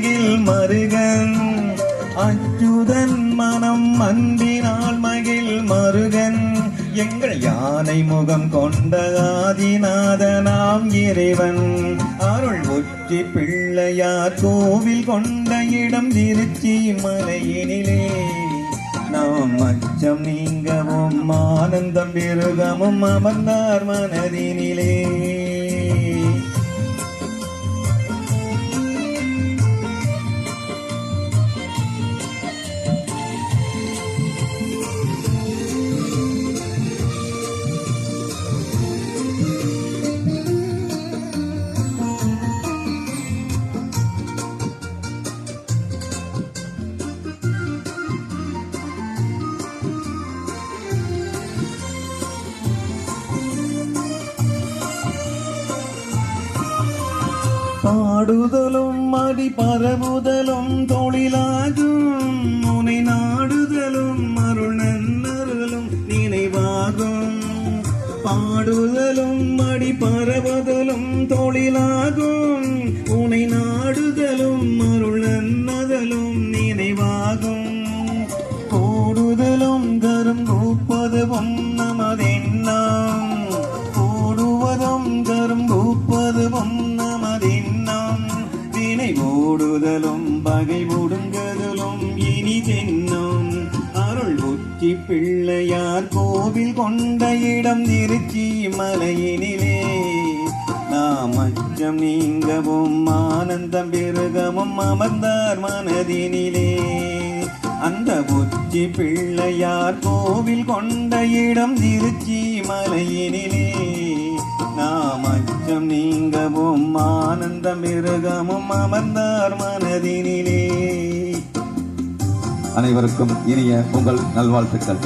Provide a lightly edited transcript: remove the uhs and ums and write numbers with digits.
மகிழ் மருகன் அச்சுதன் மனம் அன்பினால் மகிழ் மருகன் எங்கள் யானை முகம் கொண்ட ஆதிநாதனாம் இறைவன் அருள் உச்சி பிள்ளையார் கோவில் கொண்ட இடம் திருச்சி மலையினிலே நாம் அச்சம் நீங்கவும் ஆனந்தம் பெருகமும் அமர்ந்தார் மனதினிலே. பாடுதலும் அடி பரவுதலும் தொழிலாகும் உனை நாடுதலும் அருள் நன்னருளும் நினைவாகும். பாடுதலும் அடி பரவுதலும் தொழிலாகும் உனை நாடுதலும் அருள் நன்னதலும் நினைவாகும். கூடுதலும் தரும் கூப்பதுவும் நமதெண்ணம் கூடுவதும் தரும் கூப்பதுவும் ஓடுதலும் பகை ஒடுங்குதலும் இனி தென்னும் அருள் உச்சி பிள்ளையார் கோவில் கொண்ட இடம் திருச்சி மலையினிலே நாம் அச்சம் நீங்கவும் ஆனந்தம் பெருகமும் அமர்ந்தார் மனதினிலே. அந்த உச்சி பிள்ளையார் கோவில் கொண்ட இடம் திருச்சி மலையினிலே நாம் அச்சம் நீங்கவும் ஆனந்தம் மிருகமும் அமர்ந்தார் மனதினிலே. அனைவருக்கும் இனிய பொங்கல் நல்வாழ்த்துக்கள்.